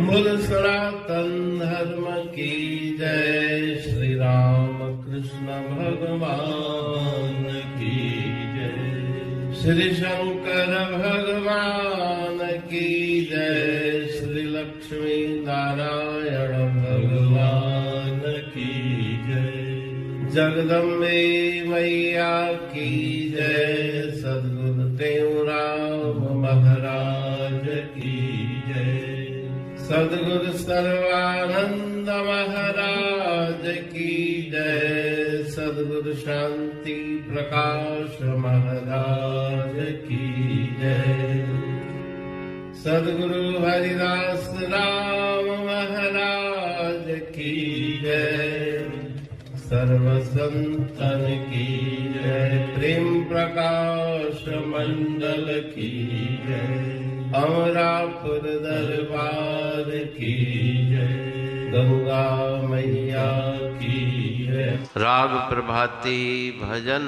बोल सनातन धर्म की जय। श्री राम कृष्ण भगवान की जय। श्री शंकर भगवान की जय। श्री लक्ष्मी नारायण भगवान की जय। जगदम्बे मैया की जय। सद्गुरुदेव राम महाराज की जय। सद्गुरु सर्वानंद महाराज की जय। सद्गुरु शांति प्रकाश महाराज की जय। सद्गुरु हरिदास राम महाराज की जय। सर्व संतन की जय। प्रेम प्रकाश मंडल की जय। अमरापुर दरबार की जय। गंगा मैया की जय। राग प्रभाती भजन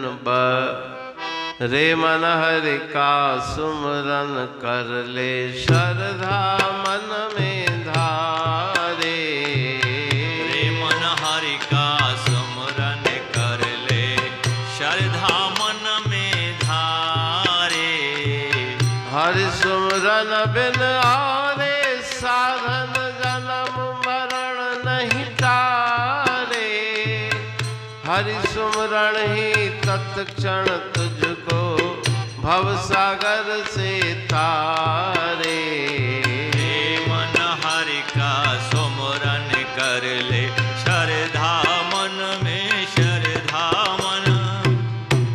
रे मन हरि का सुमरन कर ले। श्रद्धा मन में धारे। रे मन हरि का सुमरन कर ले। श्रद्धा मन में धारे। हरि सुमरन बिन आरे। साधन जन्म मरण नहीं तारे। हरि सुमरण ही तत्क्षण तुझको भवसागर से तारे। मन हरि का सुमरन कर ले। श्रद्धा मन में श्रद्धा मन।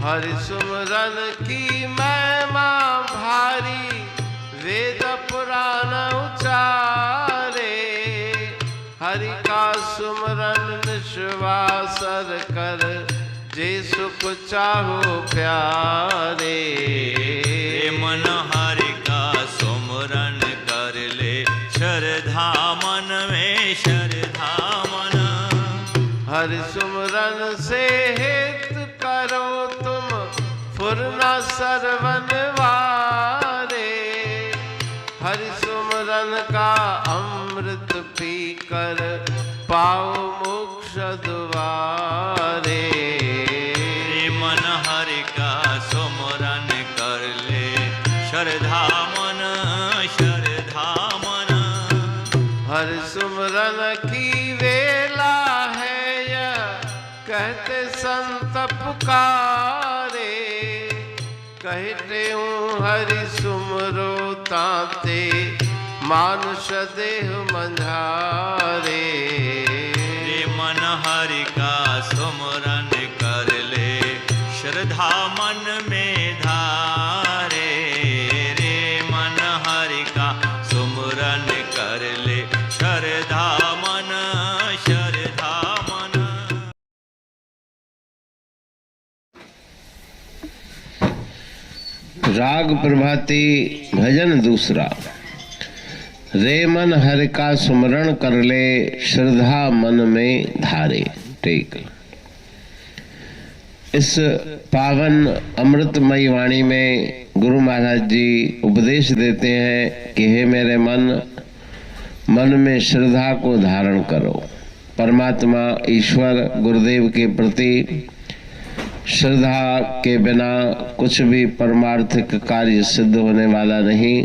हरि सुमरन की महिमा भारी। वेद पुराण उचारे। हरि का सुमरन निश्वासर कर। जे सुख चाहो प्यारे। मन हरि का सुमरन कर ले। श्रद्धा मन में श्रद्धा मन। हरि सुमरन से हित करो तुम फुरना सरवन वारे। हरि सुमरन का अमृत पी कर पाओ मोक्ष द्वारे। मन हरि का सुमरन कर ले। श्रद्धा मन श्रद्धा मन। हरि सुमरन की वेला है यह कहते संत पुकारे। कहते हूँ हरि सुमरो ताते मानुष देह मंझारे। मन हरि का सुमरन कर ले। श्रद्धा मन में धारे। रे मन हरि का सुमरन कर ले। श्रद्धा मन श्रद्धा मन। राग प्रभाती भजन दूसरा। रे मन हरि का सुमरण कर ले। श्रद्धा मन में धारे। ठीक। इस पावन अमृतमयी वाणी में गुरु महाराज जी उपदेश देते हैं कि हे मेरे मन में श्रद्धा को धारण करो। परमात्मा ईश्वर गुरुदेव के प्रति श्रद्धा के बिना कुछ भी परमार्थिक कार्य सिद्ध होने वाला नहीं।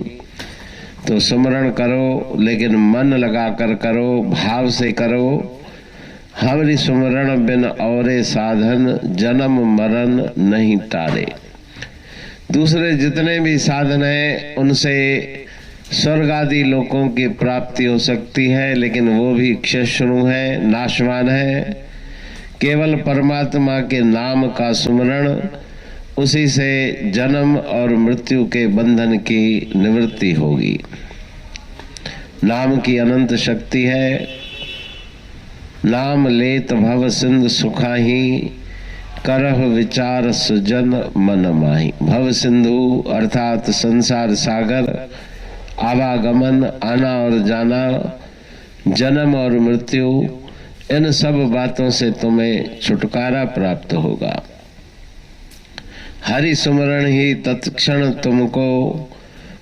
तो सुमरण करो, लेकिन मन लगा कर करो, भाव से करो। हरि सुमरण बिन औरे साधन जन्म मरण नहीं टारे। दूसरे जितने भी साधन हैं उनसे स्वर्ग आदि लोकों की प्राप्ति हो सकती है, लेकिन वो भी क्षयिष्णु है, नाशवान है। केवल परमात्मा के नाम का सुमरण, उसी से जन्म और मृत्यु के बंधन की निवृत्ति होगी। नाम की अनंत शक्ति है। नाम लेत भव सिंधु सुखाही। करह विचार सुजन मन माही। भव सिंधु अर्थात संसार सागर, आवागमन आना और जाना, जन्म और मृत्यु, इन सब बातों से तुम्हें छुटकारा प्राप्त होगा। हरि सुमरण ही तत्क्षण तुमको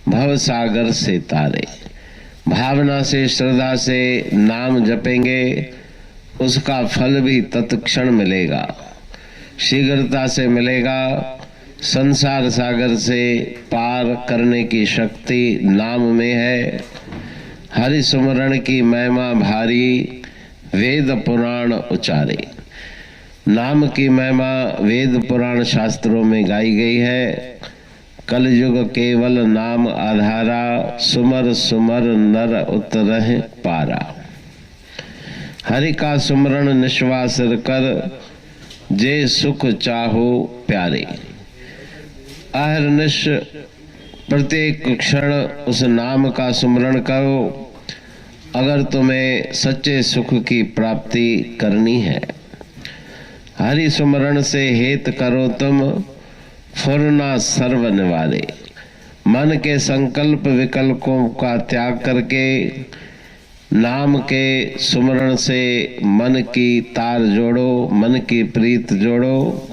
भव सागर से तारे। भावना से श्रद्धा से नाम जपेंगे, उसका फल भी तत्क्षण मिलेगा, शीघ्रता से मिलेगा। संसार सागर से पार करने की शक्ति नाम में है। हरि सुमरण की महिमा भारी, वेद पुराण उचारे। नाम की महिमा वेद पुराण शास्त्रों में गाई गई है। कलयुग केवल नाम आधारा, सुमर सुमर नर उतरह पारा। हरि का सुमरण निश्वासर कर, जे सुख चाहो प्यारे। अहरनिश प्रत्येक क्षण उस नाम का सुमरण करो अगर तुम्हें सच्चे सुख की प्राप्ति करनी है। हरि सुमरण से हेत करो तुम, फुरना सर्व निवारे। मन के संकल्प विकल्पों का त्याग करके नाम के सुमरण से मन की तार जोड़ो, मन की प्रीत जोड़ो।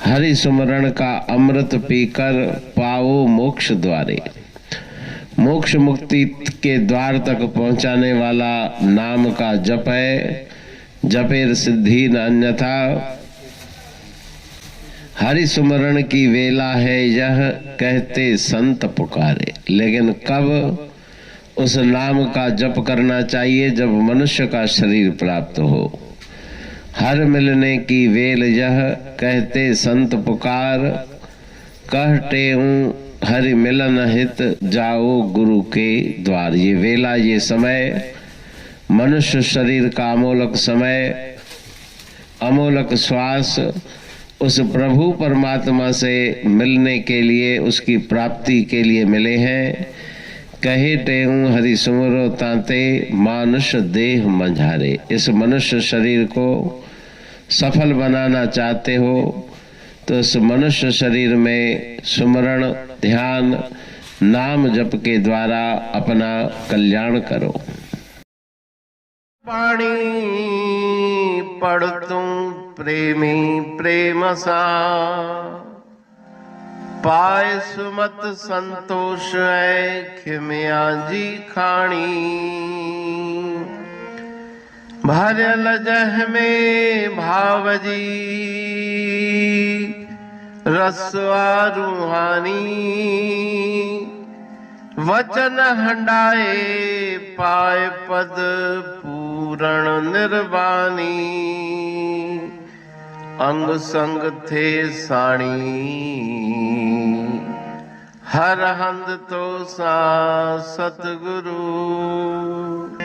हरि सुमरण का अमृत पीकर पाओ मोक्ष द्वारे। मोक्ष मुक्ति के द्वार तक पहुंचाने वाला नाम का जप है, जपेर सिद्धि न अन्यथा। हरि सुमरण की वेला है यह, कहते संत पुकारे। लेकिन कब उस नाम का जप करना चाहिए? जब मनुष्य का शरीर प्राप्त हो। हर मिलने की वेल यह, कहते संत पुकार। कहते हूँ हरि मिलन हित, जाओ गुरु के द्वार। ये वेला, ये समय, मनुष्य शरीर का अमोलक समय, अमोलक श्वास उस प्रभु परमात्मा से मिलने के लिए, उसकी प्राप्ति के लिए मिले हैं। कहे टेहूं हरि सुमरो ताते, मानुष देह मंझारे। इस मनुष्य शरीर को सफल बनाना चाहते हो तो इस मनुष्य शरीर में सुमरण, ध्यान, नाम जप के द्वारा अपना कल्याण करो। पाणी पढ़तूं प्रेमी प्रेम सा, पाए सुमत संतोष है खिमिया जी खाणी। भरल जह में भाव जी, रसवा रूहानी। वचन हंडाए पाए पद पूरण निर्वाणी। अंग संग थे साणी, हर हंद तो सा सतगुरु।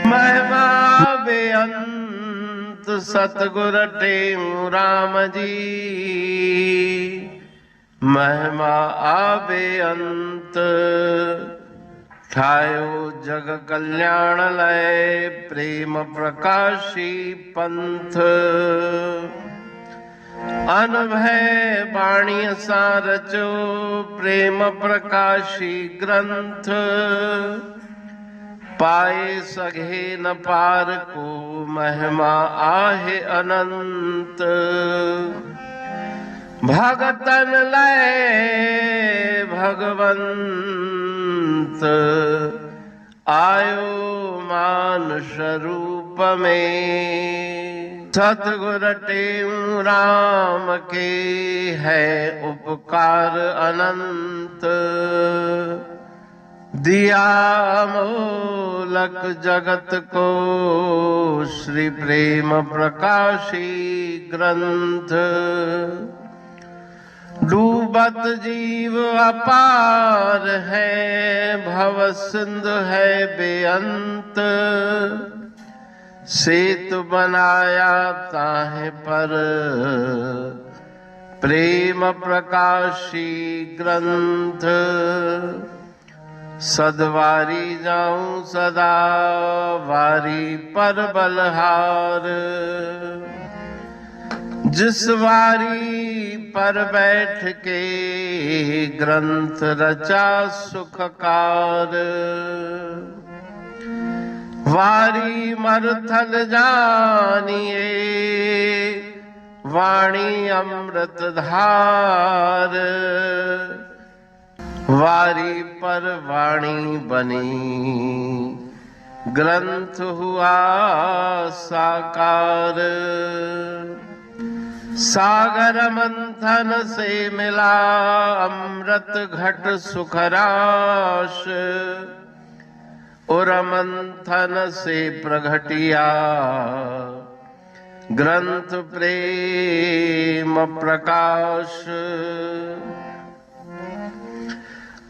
महिमा बेअंत सतगुर टेऊ राम जी। महिमा आबे अंत, ठायो जग कल्याण लय। प्रेम प्रकाशी पंथ, अनभय बाणी सारचो। प्रेम प्रकाशी ग्रंथ, पाए सघे न पार को। महिमा आहे अनंत, भगतन लय भगवंत। आयो मानुष रूप में, सतगुर टेऊ राम के है उपकार अनंत। दिया मोलक जगत को श्री प्रेम प्रकाशी ग्रंथ। डूबत जीव अपार है, भव सिंधु है बेअंत। सेतु बनाया ताहे पर, प्रेम प्रकाशी ग्रंथ। सदवारी जाऊं सदा, वारी पर बलहार। जिस वारी पर बैठ के, ग्रंथ रचा सुखकार। वारी मरथल जानिए, वाणी अमृत धार। वारी पर वाणी बनी, ग्रंथ हुआ साकार। सागर मंथन से मिला अमृत घट सुखराश, और मंथन से प्रगटिया ग्रंथ प्रेम प्रकाश।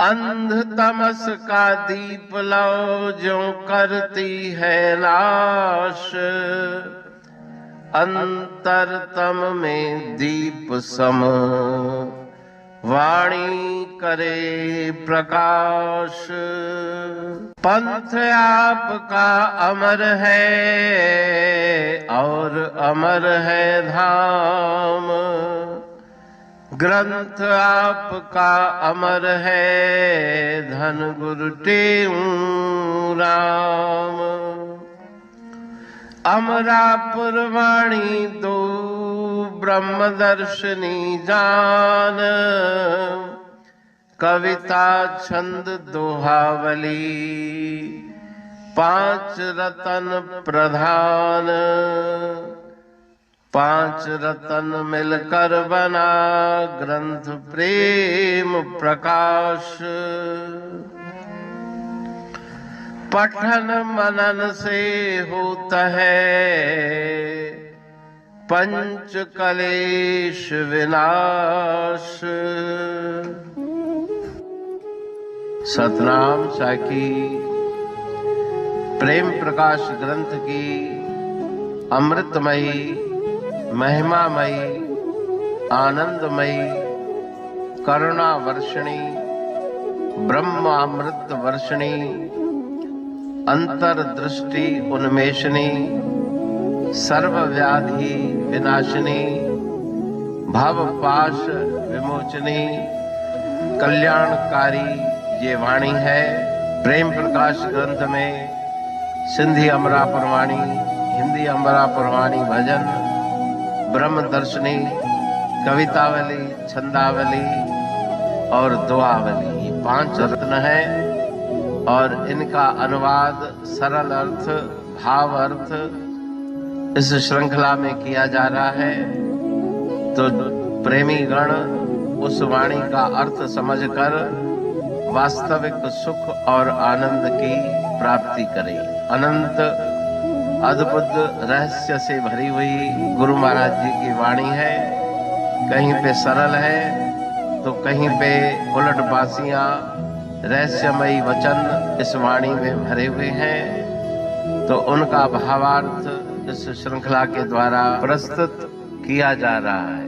अंध तमस का दीप लो जो करती है नाश, अंतरतम में दीप सम वाणी करे प्रकाश। पंथ आपका अमर है और अमर है धाम, ग्रंथ आपका अमर है धन गुरु टेऊ राम। अमरापुर वाणी दो ब्रह्मदर्शनी जान, कविता छंद दोहावली पांच रतन प्रधान। पांच रतन मिलकर बना ग्रंथ प्रेम प्रकाश। पठन मनन से होता है पंच कलेश विनाश। सतनाम साखी प्रेम प्रकाश ग्रंथ की अमृतमयी महिमामयी आनंदमयी करुणा वर्षिणी ब्रह्मामृत वर्षिणी अंतर्दृष्टि उन्मेषणी सर्वव्याधि विनाशिनी भवपाश विमोचनी कल्याणकारी ये वाणी है। प्रेम प्रकाश ग्रंथ में सिंधी अमरापुर वाणी, हिंदी अमरापुर वाणी भजन, ब्रह्म दर्शनी, कवितावली, छंदावली और दुआवली, ये पांच रत्न है और इनका अनुवाद सरल अर्थ भाव अर्थ इस श्रृंखला में किया जा रहा है। तो प्रेमी गण उस वाणी का अर्थ समझकर वास्तविक सुख और आनंद की प्राप्ति करें। अनंत अद्भुत रहस्य से भरी हुई गुरु महाराज जी की वाणी है। कहीं पे सरल है तो कहीं पे उलट बासियां रहस्यमयी वचन इस वाणी में भरे हुए हैं। तो उनका भावार्थ इस श्रृंखला के द्वारा प्रस्तुत किया जा रहा है।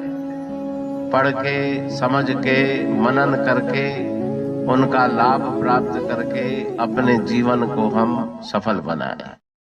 पढ़ के समझ के मनन करके उनका लाभ प्राप्त करके अपने जीवन को हम सफल बनाएं।